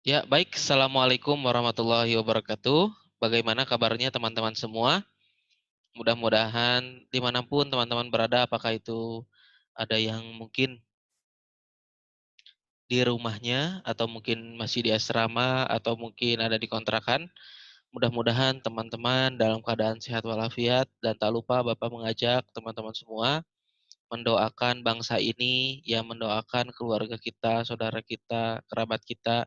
Ya, baik. Assalamualaikum warahmatullahi wabarakatuh. Bagaimana kabarnya teman-teman semua? Mudah-mudahan dimanapun teman-teman berada, apakah itu ada yang mungkin di rumahnya, atau mungkin masih di asrama, atau mungkin ada di kontrakan. Mudah-mudahan teman-teman dalam keadaan sehat walafiat, dan tak lupa Bapak mengajak teman-teman semua mendoakan bangsa ini, yang mendoakan keluarga kita, saudara kita, kerabat kita,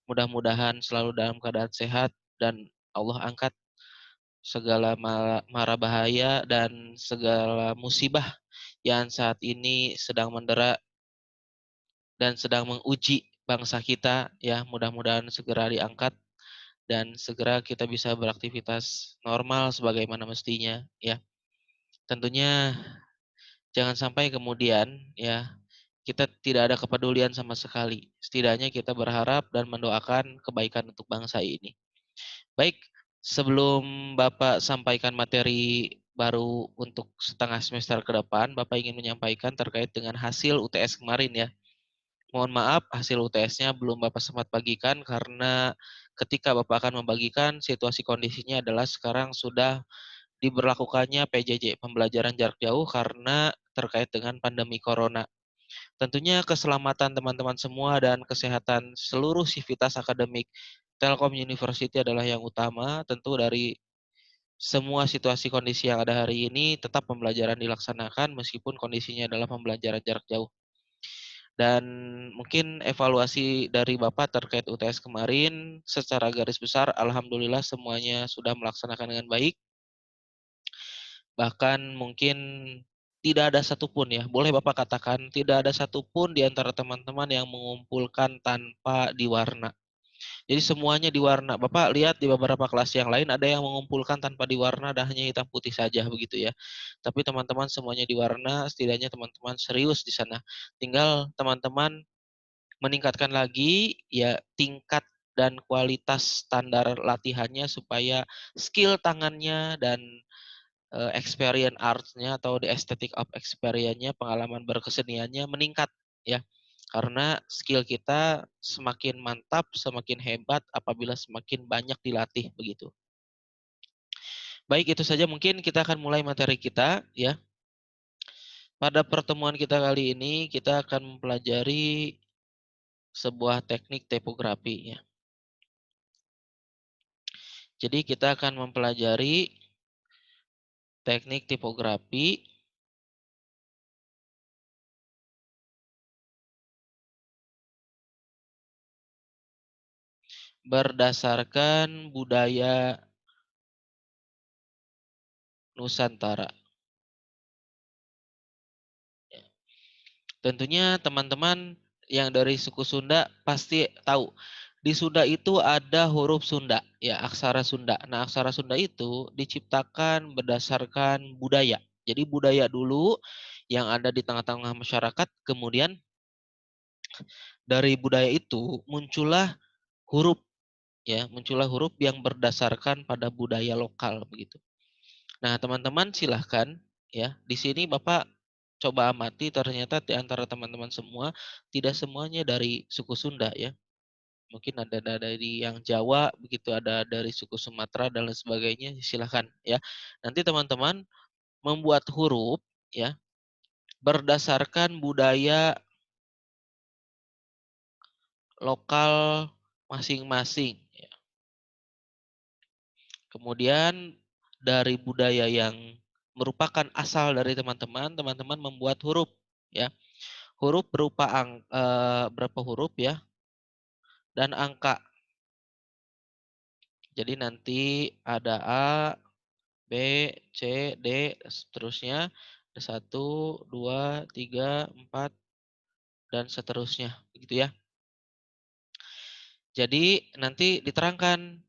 mudah-mudahan selalu dalam keadaan sehat dan Allah angkat segala mara bahaya dan segala musibah yang saat ini sedang mendera dan sedang menguji bangsa kita, ya mudah-mudahan segera diangkat dan segera kita bisa beraktivitas normal sebagaimana mestinya, ya. Tentunya jangan sampai kemudian, ya, kita tidak ada kepedulian sama sekali. Setidaknya kita berharap dan mendoakan kebaikan untuk bangsa ini. Baik, sebelum Bapak sampaikan materi baru untuk setengah semester ke depan, Bapak ingin menyampaikan terkait dengan hasil UTS kemarin, ya. Mohon maaf hasil UTS-nya belum Bapak sempat bagikan karena ketika Bapak akan membagikan, situasi kondisinya adalah sekarang sudah diberlakukannya PJJ, pembelajaran jarak jauh, karena terkait dengan pandemi corona. Tentunya keselamatan teman-teman semua dan kesehatan seluruh sivitas akademik Telkom University adalah yang utama. Tentu dari semua situasi kondisi yang ada hari ini tetap pembelajaran dilaksanakan meskipun kondisinya adalah pembelajaran jarak jauh. Dan mungkin evaluasi dari Bapak terkait UTS kemarin secara garis besar alhamdulillah semuanya sudah melaksanakan dengan baik. Bahkan mungkin tidak ada satupun, ya, boleh Bapak katakan tidak ada satupun di antara teman-teman yang mengumpulkan tanpa diwarna. Jadi semuanya diwarna. Bapak lihat di beberapa kelas yang lain ada yang mengumpulkan tanpa diwarna dan hanya hitam putih saja begitu, ya. Tapi teman-teman semuanya diwarna, setidaknya teman-teman serius di sana. Tinggal teman-teman meningkatkan lagi, ya, tingkat dan kualitas standar latihannya supaya skill tangannya dan experience arts-nya atau the aesthetic of experience-nya, pengalaman berkeseniannya meningkat, ya. Karena skill kita semakin mantap, semakin hebat apabila semakin banyak dilatih, begitu. Baik, itu saja mungkin kita akan mulai materi kita, ya. Pada pertemuan kita kali ini, kita akan mempelajari sebuah teknik tipografi, ya. Jadi kita akan mempelajari teknik tipografi berdasarkan budaya Nusantara. Tentunya teman-teman yang dari suku Sunda pasti tahu, di Sunda itu ada huruf Sunda, ya, aksara Sunda. Nah, aksara Sunda itu diciptakan berdasarkan budaya. Jadi budaya dulu yang ada di tengah-tengah masyarakat, kemudian dari budaya itu muncullah huruf, ya, muncullah huruf yang berdasarkan pada budaya lokal begitu. Nah, teman-teman silahkan, ya, di sini Bapak coba amati ternyata di antara teman-teman semua, tidak semuanya dari suku Sunda, ya. Mungkin ada dari yang Jawa, begitu, ada dari suku Sumatera dan lain sebagainya, silahkan, ya. Nanti teman-teman membuat huruf, ya, berdasarkan budaya lokal masing-masing, ya. Kemudian dari budaya yang merupakan asal dari teman-teman, teman-teman membuat huruf, ya. Huruf berupa berapa huruf, ya, dan angka. Jadi nanti ada A, B, C, D, seterusnya. Ada 1, 2, 3, 4, dan seterusnya, begitu, ya. Jadi nanti diterangkan,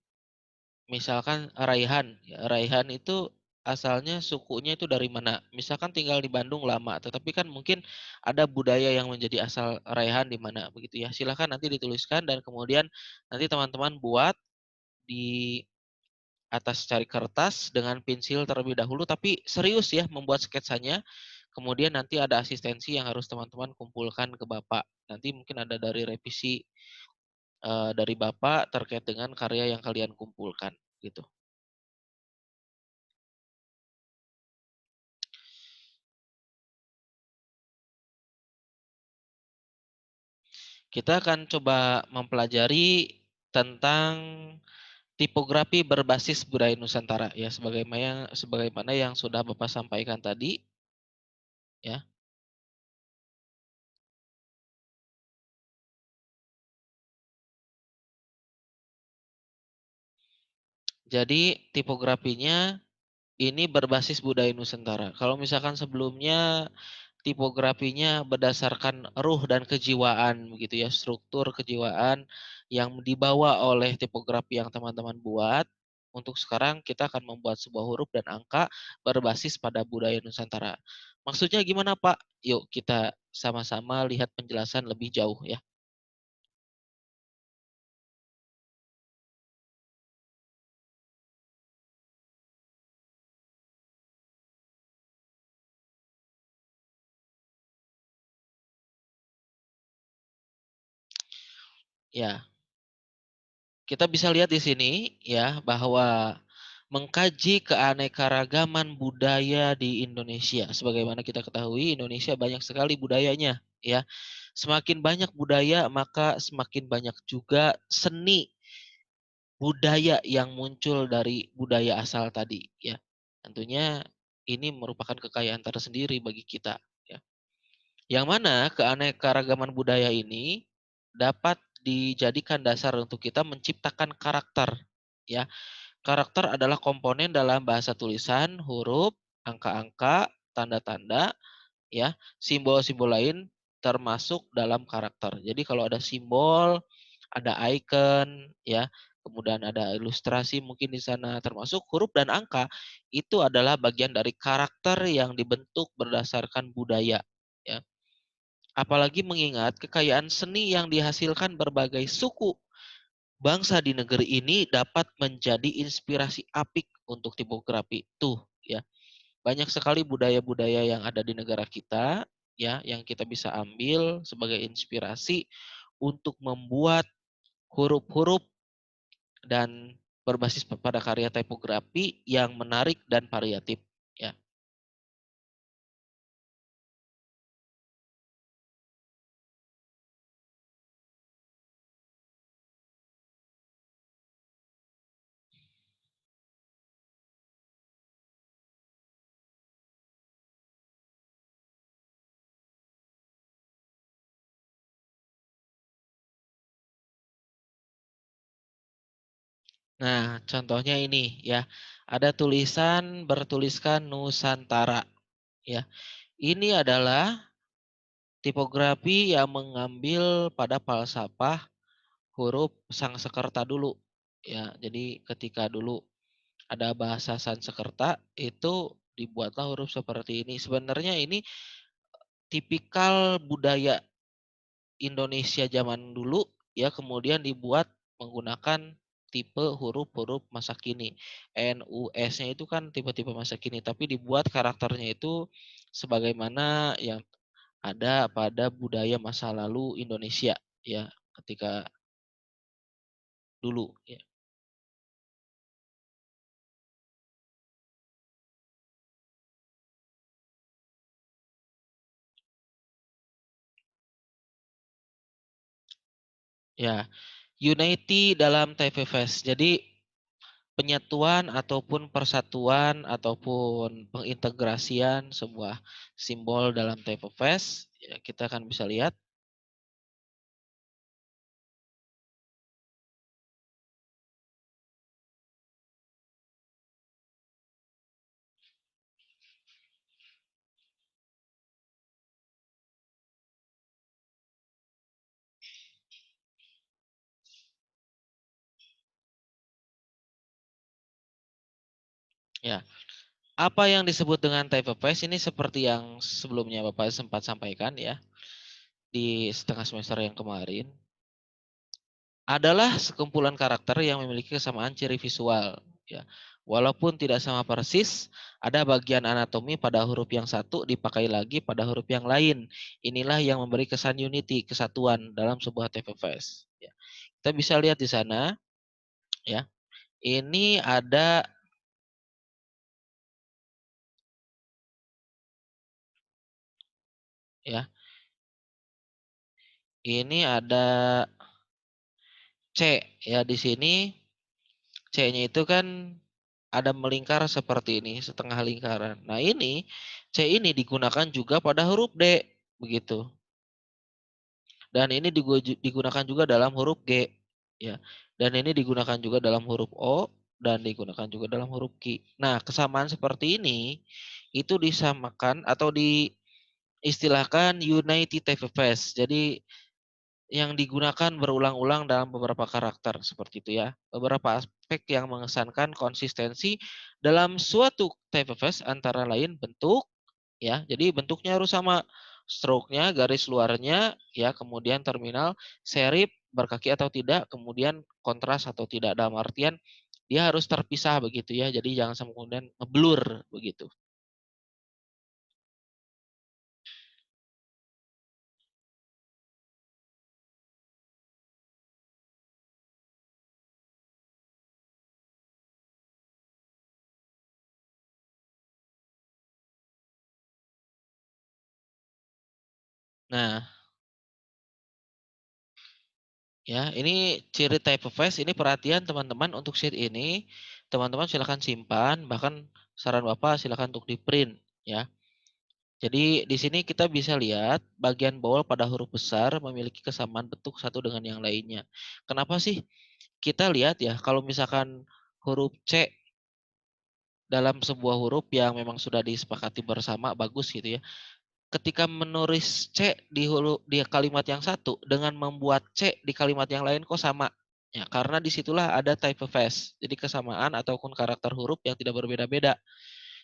misalkan Raihan, ya, Raihan itu asalnya sukunya itu dari mana. Misalkan tinggal di Bandung lama, tetapi kan mungkin ada budaya yang menjadi asal Raihan di mana, begitu, ya. Silakan nanti dituliskan dan kemudian nanti teman-teman buat di atas cari kertas dengan pensil terlebih dahulu, tapi serius, ya, membuat sketsanya. Kemudian nanti ada asistensi yang harus teman-teman kumpulkan ke Bapak. Nanti mungkin ada dari revisi dari Bapak terkait dengan karya yang kalian kumpulkan, gitu. Kita akan coba mempelajari tentang tipografi berbasis budaya Nusantara ya, sebagaimana yang sudah Bapak sampaikan tadi ya. Jadi tipografinya ini berbasis budaya Nusantara. Kalau misalkan sebelumnya tipografinya berdasarkan ruh dan kejiwaan begitu ya, struktur kejiwaan yang dibawa oleh tipografi yang teman-teman buat. Untuk sekarang kita akan membuat sebuah huruf dan angka berbasis pada budaya Nusantara. Maksudnya gimana, Pak? Yuk kita sama-sama lihat penjelasan lebih jauh ya. Ya, kita bisa lihat di sini ya bahwa mengkaji keanekaragaman budaya di Indonesia. Sebagaimana kita ketahui, Indonesia banyak sekali budayanya ya. Semakin banyak budaya, maka semakin banyak juga seni budaya yang muncul dari budaya asal tadi ya. Tentunya ini merupakan kekayaan tersendiri bagi kita ya. Yang mana keanekaragaman budaya ini dapat dijadikan dasar untuk kita menciptakan karakter ya. Karakter adalah komponen dalam bahasa tulisan, huruf, angka-angka, tanda-tanda, ya, simbol-simbol lain termasuk dalam karakter. Jadi kalau ada simbol, ada icon, ya, kemudian ada ilustrasi mungkin di sana, termasuk huruf dan angka, itu adalah bagian dari karakter yang dibentuk berdasarkan budaya, ya. Apalagi mengingat kekayaan seni yang dihasilkan berbagai suku bangsa di negeri ini dapat menjadi inspirasi apik untuk tipografi. Tuh, ya. Banyak sekali budaya-budaya yang ada di negara kita, ya, yang kita bisa ambil sebagai inspirasi untuk membuat huruf-huruf dan berbasis pada karya tipografi yang menarik dan variatif, ya. Nah, contohnya ini ya. Ada tulisan bertuliskan Nusantara, ya. Ini adalah tipografi yang mengambil pada falsafah huruf Sangsekerta dulu, ya. Jadi ketika dulu ada bahasa Sanskerta, itu dibuatlah huruf seperti ini. Sebenarnya ini tipikal budaya Indonesia zaman dulu, ya, kemudian dibuat menggunakan tipe huruf-huruf masa kini. NUS-nya itu kan tipe-tipe masa kini, tapi dibuat karakternya itu sebagaimana yang ada pada budaya masa lalu Indonesia, ya, ketika dulu, ya. Ya, unity dalam TVFest. Jadi penyatuan ataupun persatuan ataupun pengintegrasian sebuah simbol dalam TVFest, ya, kita akan bisa lihat. Ya, apa yang disebut dengan type of face ini seperti yang sebelumnya Bapak sempat sampaikan ya di setengah semester yang kemarin adalah sekumpulan karakter yang memiliki kesamaan ciri visual ya. Walaupun tidak sama persis, ada bagian anatomi pada huruf yang satu dipakai lagi pada huruf yang lain. Inilah yang memberi kesan unity, kesatuan dalam sebuah TVFS. Ya. kita bisa lihat di sana ya, ini ada ya, ini ada C ya di sini C-nya itu kan ada melingkar seperti ini, setengah lingkaran. Nah ini, C ini digunakan juga pada huruf D, begitu. Dan ini digunakan juga dalam huruf G, ya. Dan ini digunakan juga dalam huruf O, dan digunakan juga dalam huruf Q. Nah, kesamaan seperti ini, itu disamakan atau diistilahkan Unity Type of Face. Jadi yang digunakan berulang-ulang dalam beberapa karakter seperti itu ya. Beberapa aspek yang mengesankan konsistensi dalam suatu typeface antara lain bentuk ya. Jadi bentuknya harus sama, stroke-nya, garis luarnya ya, kemudian terminal, serif, berkaki atau tidak, kemudian kontras atau tidak. Dalam artian dia harus terpisah begitu ya. Jadi jangan sampai kemudian ngeblur begitu. Nah, ya, ini ciri typeface, ini perhatian teman-teman untuk sheet ini, teman-teman silakan simpan, bahkan saran Bapak silakan untuk di-print ya. Jadi di sini kita bisa lihat bagian bawah pada huruf besar memiliki kesamaan bentuk satu dengan yang lainnya. Kenapa sih? Kita lihat ya, kalau misalkan huruf C dalam sebuah huruf yang memang sudah disepakati bersama bagus gitu ya. Ketika menulis C di kalimat yang satu dengan membuat C di kalimat yang lain kok sama? Ya, karena disitulah ada typeface. Jadi kesamaan ataupun karakter huruf yang tidak berbeda-beda.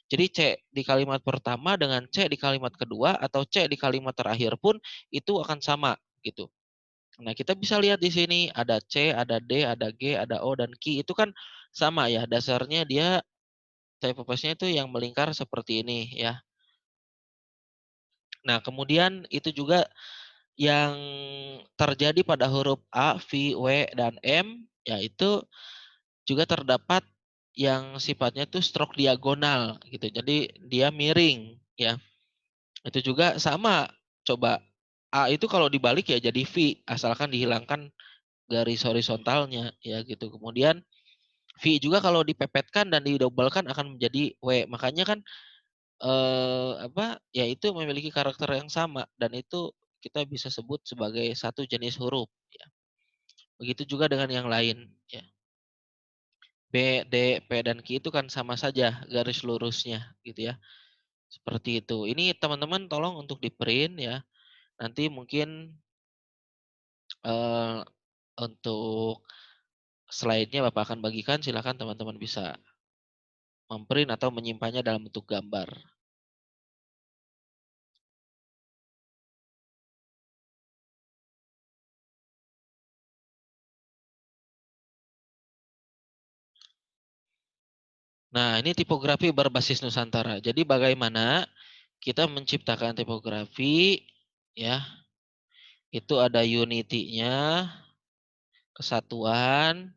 Jadi C di kalimat pertama dengan C di kalimat kedua atau C di kalimat terakhir pun itu akan sama gitu. Nah, kita bisa lihat di sini ada C, ada D, ada G, ada O dan Q itu kan sama ya. Dasarnya dia typeface-nya itu yang melingkar seperti ini ya. Nah, kemudian itu juga yang terjadi pada huruf A, V, W, dan M, yaitu juga terdapat yang sifatnya itu stroke diagonal gitu. Jadi dia miring ya. Itu juga sama. Coba A itu kalau dibalik ya jadi V asalkan dihilangkan garis horizontalnya ya gitu. Kemudian V juga kalau dipepetkan dan didobelkan akan menjadi W. Makanya kan apa, ya itu memiliki karakter yang sama dan itu kita bisa sebut sebagai satu jenis huruf ya. Begitu juga dengan yang lain ya. B, D, P, dan Q itu kan sama saja garis lurusnya gitu ya. Seperti itu. Ini teman-teman tolong untuk di-print ya. Nanti mungkin eh, untuk slide-nya Bapak akan bagikan, silakan teman-teman bisa memprint atau menyimpannya dalam bentuk gambar. Nah, ini tipografi berbasis Nusantara. Jadi bagaimana kita menciptakan tipografi ya, itu ada unity-nya, kesatuan,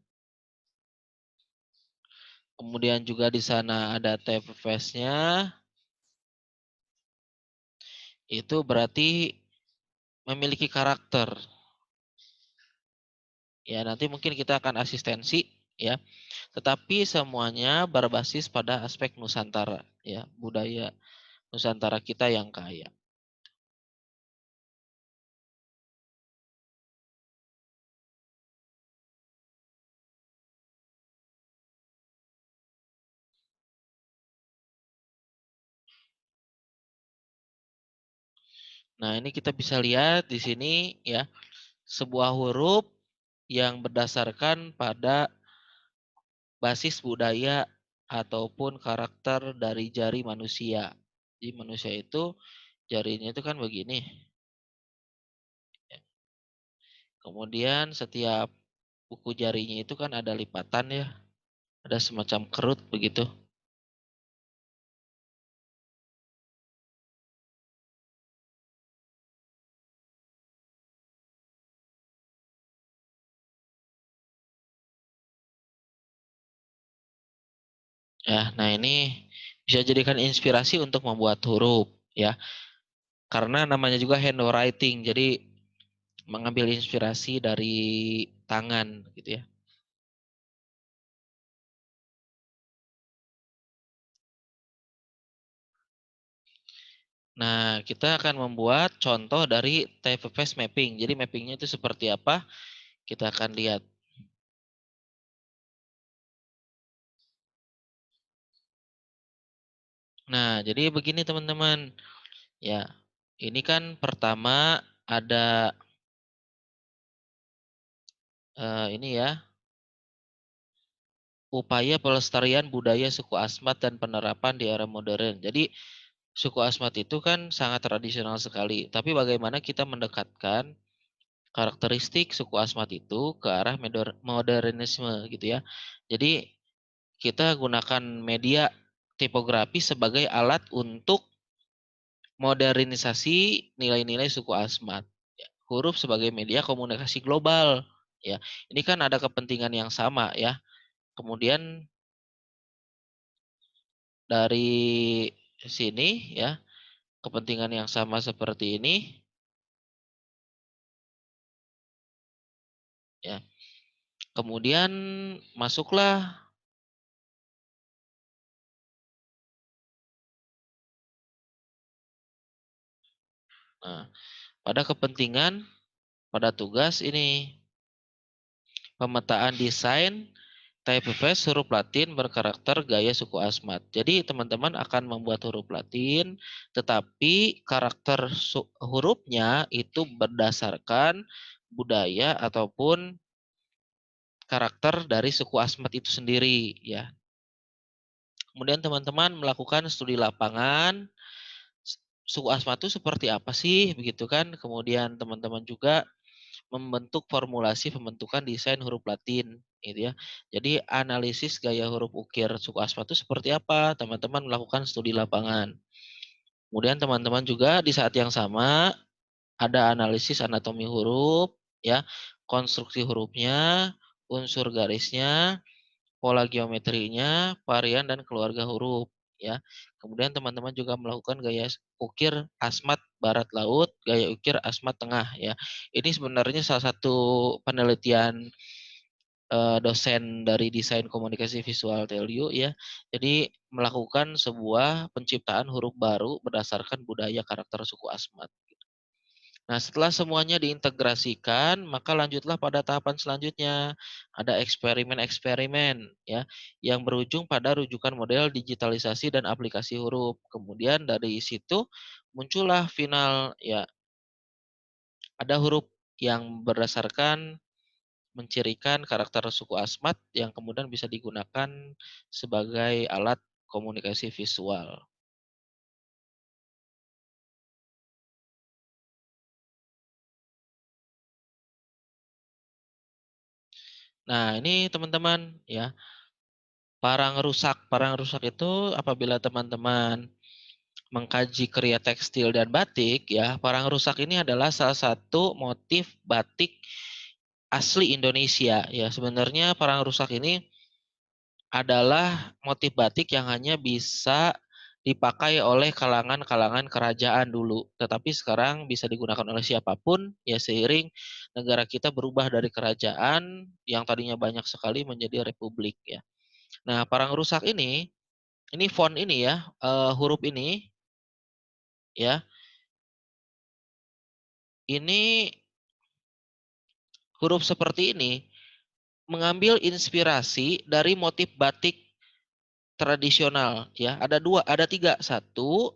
kemudian juga di sana ada typeface-nya, itu berarti memiliki karakter. Ya, nanti mungkin kita akan asistensi ya. Tetapi semuanya berbasis pada aspek Nusantara ya, budaya Nusantara kita yang kaya. Nah, ini kita bisa lihat di sini ya, sebuah huruf yang berdasarkan pada basis budaya ataupun karakter dari jari manusia. Jadi manusia itu jarinya itu kan begini. Kemudian setiap kuku jarinya itu kan ada lipatan ya, ada semacam kerut begitu. Ya, nah ini bisa jadikan inspirasi untuk membuat huruf ya. Karena namanya juga handwriting. Jadi mengambil inspirasi dari tangan gitu ya. Nah, kita akan membuat contoh dari type face mapping. Jadi mappingnya itu seperti apa? Kita akan lihat. Nah, jadi begini teman-teman. Ya, ini kan pertama ada ini ya, upaya pelestarian budaya suku Asmat dan penerapan di era modern. Jadi suku Asmat itu kan sangat tradisional sekali. Tapi bagaimana kita mendekatkan karakteristik suku Asmat itu ke arah modernisme gitu ya. Jadi kita gunakan media tipografi sebagai alat untuk modernisasi nilai-nilai suku Asmat. Ya, huruf sebagai media komunikasi global. Ya, ini kan ada kepentingan yang sama ya. Kemudian dari sini ya, kepentingan yang sama seperti ini ya. Kemudian masuklah nah, pada kepentingan pada tugas ini pemetaan desain typeface huruf Latin berkarakter gaya suku Asmat. Jadi teman-teman akan membuat huruf Latin, tetapi karakter hurufnya itu berdasarkan budaya ataupun karakter dari suku Asmat itu sendiri ya. Kemudian teman-teman melakukan studi lapangan, suku Asmat itu seperti apa sih begitu kan. Kemudian teman-teman juga membentuk formulasi pembentukan desain huruf Latin gitu ya. Jadi analisis gaya huruf ukir suku Asmat itu seperti apa? Teman-teman melakukan studi lapangan. Kemudian teman-teman juga di saat yang sama ada analisis anatomi huruf ya, konstruksi hurufnya, unsur garisnya, pola geometrinya, varian dan keluarga huruf ya. Kemudian teman-teman juga melakukan gaya ukir asmat barat laut, gaya ukir asmat tengah ya. Ini sebenarnya salah satu penelitian dosen dari desain komunikasi visual TLU ya. Jadi melakukan sebuah penciptaan huruf baru berdasarkan budaya karakter suku asmat. Nah, setelah semuanya diintegrasikan, maka lanjutlah pada tahapan selanjutnya. Ada eksperimen-eksperimen ya yang berujung pada rujukan model digitalisasi dan aplikasi huruf. Kemudian dari situ muncullah final ya, ada huruf yang berdasarkan mencirikan karakter suku Asmat yang kemudian bisa digunakan sebagai alat komunikasi visual. Nah, ini teman-teman ya, parang rusak. Parang rusak itu apabila teman-teman mengkaji karya tekstil dan batik ya, parang rusak ini adalah salah satu motif batik asli Indonesia ya. Sebenarnya parang rusak ini adalah motif batik yang hanya bisa dipakai oleh kalangan-kalangan kerajaan dulu, tetapi sekarang bisa digunakan oleh siapapun ya seiring negara kita berubah dari kerajaan yang tadinya banyak sekali menjadi republik ya. Nah, parang rusak ini font ini ya, huruf ini ya, ini huruf seperti ini mengambil inspirasi dari motif batik tradisional ya. Ada dua, ada tiga, satu,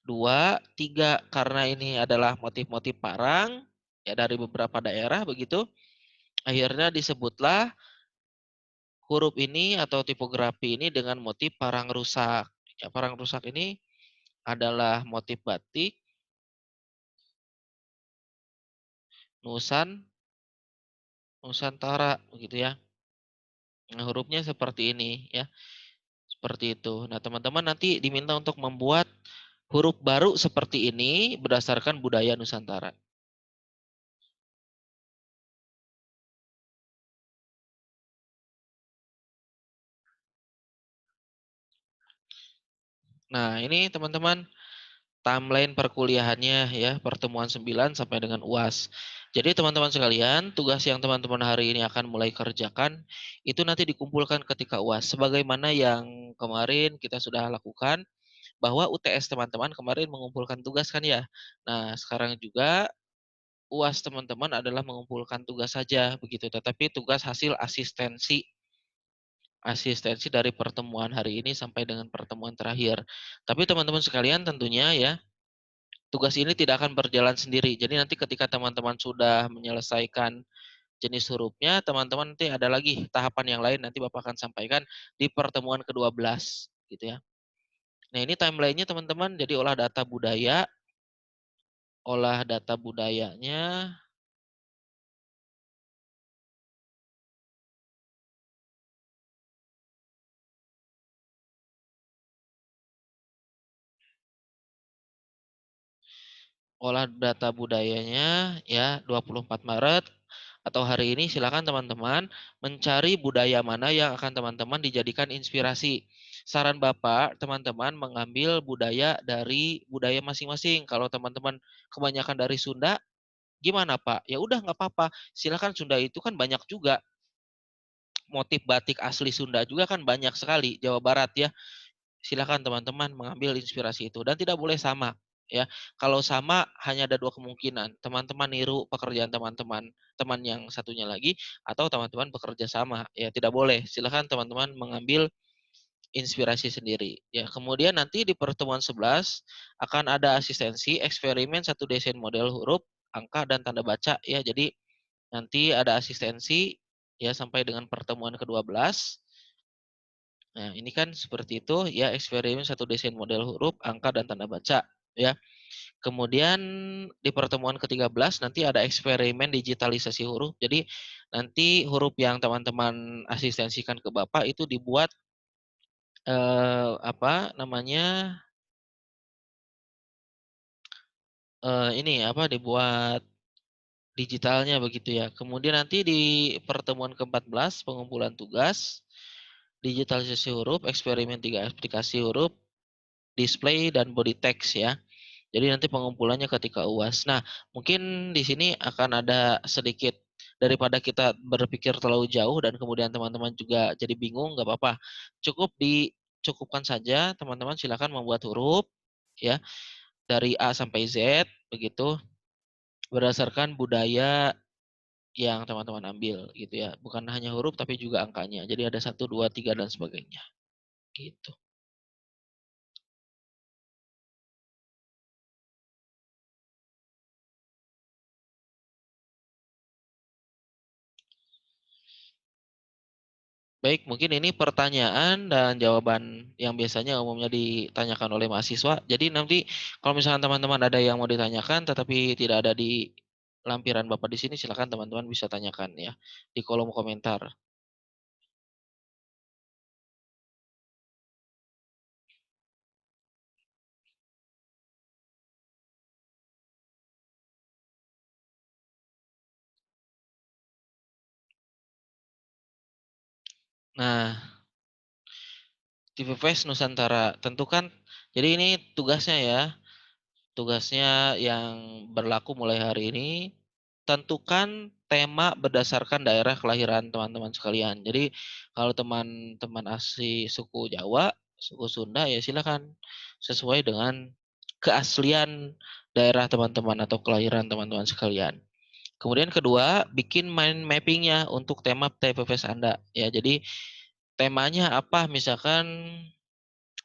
dua, tiga. Karena ini adalah motif-motif parang ya dari beberapa daerah begitu. Akhirnya disebutlah huruf ini atau tipografi ini dengan motif parang rusak. Ya, parang rusak ini adalah motif batik Nusan Nusantara begitu ya. Nah, hurufnya seperti ini ya. Seperti itu. Nah, teman-teman nanti diminta untuk membuat huruf baru seperti ini berdasarkan budaya Nusantara. Nah, ini teman-teman timeline perkuliahannya ya, pertemuan 9 sampai dengan UAS. Jadi teman-teman sekalian, tugas yang teman-teman hari ini akan mulai kerjakan, itu nanti dikumpulkan ketika UAS. Sebagaimana yang kemarin kita sudah lakukan, bahwa UTS teman-teman kemarin mengumpulkan tugas kan ya. Nah, sekarang juga UAS teman-teman adalah mengumpulkan tugas saja begitu, tetapi tugas hasil asistensi asistensi dari pertemuan hari ini sampai dengan pertemuan terakhir. Tapi teman-teman sekalian tentunya ya, tugas ini tidak akan berjalan sendiri. Jadi nanti ketika teman-teman sudah menyelesaikan jenis hurufnya, teman-teman nanti ada lagi tahapan yang lain nanti Bapak akan sampaikan di pertemuan ke-12 gitu ya. Nah, ini timeline-nya teman-teman, jadi olah data budayanya, ya 24 Maret atau hari ini silakan teman-teman mencari budaya mana yang akan teman-teman dijadikan inspirasi. Saran Bapak, teman-teman mengambil budaya dari budaya masing-masing. Kalau teman-teman kebanyakan dari Sunda, gimana Pak? Ya udah nggak apa-apa. Silakan, Sunda itu kan banyak juga. Motif batik asli Sunda juga kan banyak sekali, Jawa Barat ya. Silakan teman-teman mengambil inspirasi itu dan tidak boleh sama ya. Kalau sama hanya ada dua kemungkinan, teman-teman niru pekerjaan teman-teman, teman yang satunya lagi, atau teman-teman bekerja sama. Ya tidak boleh. Silakan teman-teman mengambil inspirasi sendiri. Ya, kemudian nanti di pertemuan 11 akan ada asistensi eksperimen satu desain model huruf, angka dan tanda baca ya. Jadi nanti ada asistensi ya sampai dengan pertemuan ke-12. Nah, ini kan seperti itu ya, eksperimen satu desain model huruf, angka dan tanda baca ya. Kemudian di pertemuan ke-13 nanti ada eksperimen digitalisasi huruf. Jadi nanti huruf yang teman-teman asistensikan ke Bapak itu dibuat apa namanya? Ini apa, dibuat digitalnya begitu ya. Kemudian nanti di pertemuan ke-14 pengumpulan tugas, digitalisasi huruf, eksperimen 3 aplikasi huruf, display dan body text ya. Jadi nanti pengumpulannya ketika UAS. Nah, mungkin di sini akan ada sedikit daripada kita berpikir terlalu jauh dan kemudian teman-teman juga jadi bingung, nggak apa-apa. Cukupkan saja, teman-teman silakan membuat huruf ya dari A sampai Z begitu berdasarkan budaya yang teman-teman ambil gitu ya. Bukan hanya huruf tapi juga angkanya. Jadi ada satu, 2, 3 dan sebagainya. Gitu. Baik, mungkin ini pertanyaan dan jawaban yang biasanya umumnya ditanyakan oleh mahasiswa. Jadi nanti kalau misalkan teman-teman ada yang mau ditanyakan tetapi tidak ada di lampiran Bapak di sini, silakan teman-teman bisa tanyakan ya di kolom komentar. Nah, di PPS Nusantara tentukan jadi ini tugasnya ya. Tugasnya yang berlaku mulai hari ini, tentukan tema berdasarkan daerah kelahiran teman-teman sekalian. Jadi kalau teman-teman asli suku Jawa, suku Sunda ya silakan sesuai dengan keaslian daerah teman-teman atau kelahiran teman-teman sekalian. Kemudian kedua, bikin mind mappingnya untuk tema TPPS Anda. Ya, jadi temanya apa? Misalkan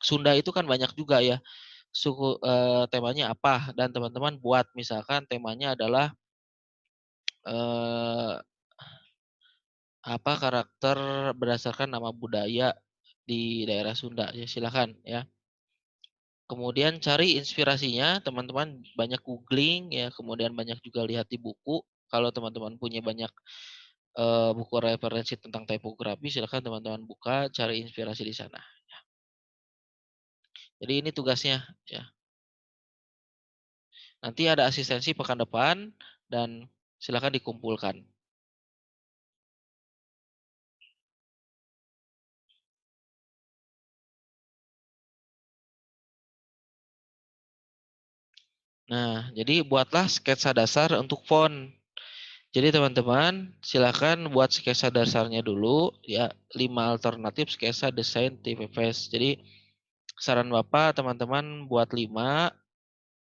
Sunda itu kan banyak juga ya temanya apa dan teman-teman buat misalkan temanya adalah, eee, apa, karakter berdasarkan nama budaya di daerah Sunda, ya silakan ya. Kemudian cari inspirasinya, teman-teman banyak googling ya, kemudian banyak juga lihat di buku. Kalau teman-teman punya banyak, buku referensi tentang tipografi, silakan teman-teman buka, cari inspirasi di sana. Jadi ini tugasnya ya. Nanti ada asistensi pekan depan dan silakan dikumpulkan. Nah, jadi buatlah sketsa dasar untuk font. Jadi teman-teman silakan buat sketsa dasarnya dulu ya 5 alternatif sketsa desain TVPS. Jadi saran Bapak teman-teman buat 5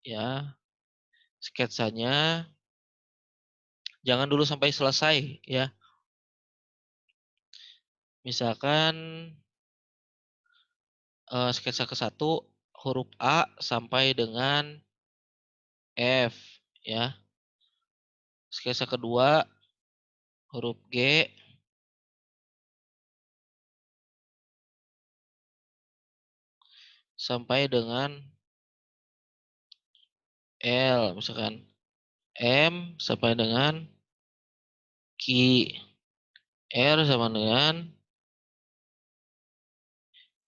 ya sketsanya jangan dulu sampai selesai ya. Misalkan sketsa ke-1 huruf A sampai dengan F ya. Sketsa kedua huruf G sampai dengan L misalkan. M sampai dengan Q. R sama dengan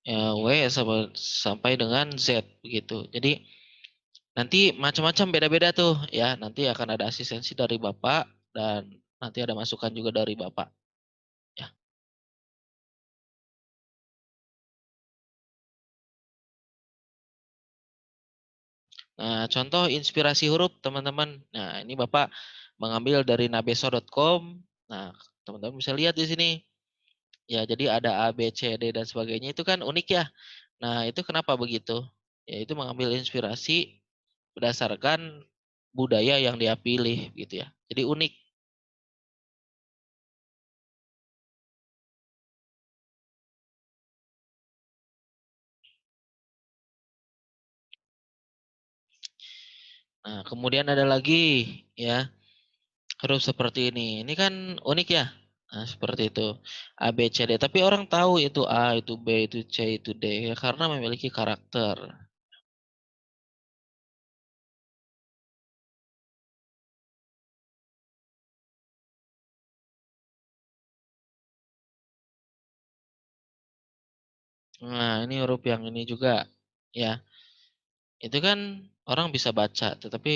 ya, W sampai dengan Z begitu. Jadi nanti macam-macam beda-beda tuh ya. Nanti akan ada asistensi dari Bapak dan nanti ada masukan juga dari Bapak ya. Nah, contoh inspirasi huruf teman-teman. Nah, ini Bapak mengambil dari nabeso.com. Nah, teman-teman bisa lihat di sini. Ya, jadi ada A, B, C, D dan sebagainya itu kan unik ya. Nah, itu kenapa begitu? Ya, itu mengambil inspirasi berdasarkan budaya yang dia pilih gitu ya. Jadi unik. Nah, kemudian ada lagi ya, huruf seperti ini. Ini kan unik ya. Nah, seperti itu. A, B, C, D. Tapi orang tahu itu A, itu B, itu C, itu D ya, karena memiliki karakter. Nah, ini huruf yang ini juga ya. Itu kan orang bisa baca, tetapi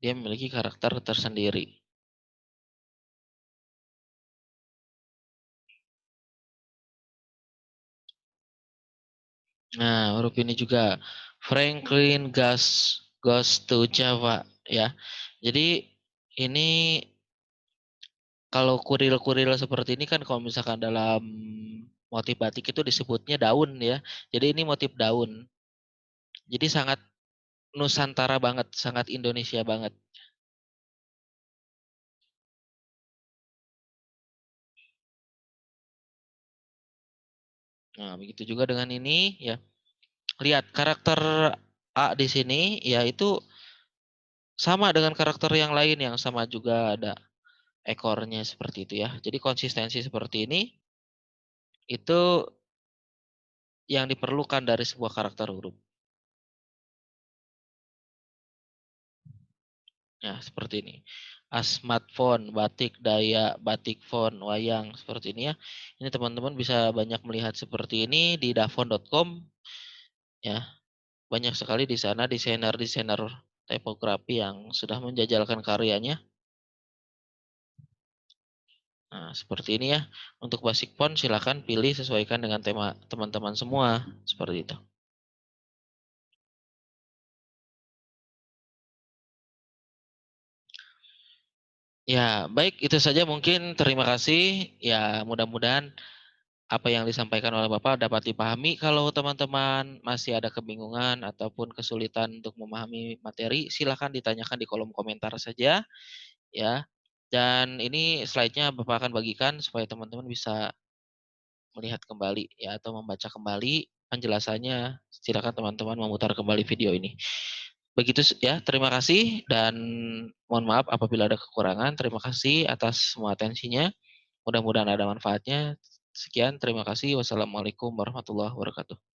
dia memiliki karakter tersendiri. Nah, huruf ini juga Franklin Goes to Java ya. Jadi ini kalau kurir-kurir seperti ini kan kalau misalkan dalam motif batik itu disebutnya daun ya. Jadi ini motif daun. Jadi sangat Nusantara banget, sangat Indonesia banget. Nah, begitu juga dengan ini ya. Lihat karakter A di sini ya itu sama dengan karakter yang lain yang sama juga ada ekornya seperti itu ya. Jadi konsistensi seperti ini itu yang diperlukan dari sebuah karakter huruf. Ya, seperti ini. Asmat font, batik daya, batik font, wayang, seperti ini ya. Ini teman-teman bisa banyak melihat seperti ini di dafont.com ya. Banyak sekali di sana desainer-desainer tipografi yang sudah menjajalkan karyanya. Nah, seperti ini ya. Untuk basic font silakan pilih sesuaikan dengan tema teman-teman semua. Seperti itu. Ya, baik itu saja mungkin. Terima kasih. Ya, mudah-mudahan apa yang disampaikan oleh Bapak dapat dipahami. Kalau teman-teman masih ada kebingungan ataupun kesulitan untuk memahami materi, silakan ditanyakan di kolom komentar saja ya. Dan ini slide-nya Bapak akan bagikan supaya teman-teman bisa melihat kembali ya atau membaca kembali penjelasannya. Silakan teman-teman memutar kembali video ini. Begitu ya, terima kasih dan mohon maaf apabila ada kekurangan. Terima kasih atas semua atensinya. Mudah-mudahan ada manfaatnya. Sekian, terima kasih. Wassalamualaikum warahmatullahi wabarakatuh.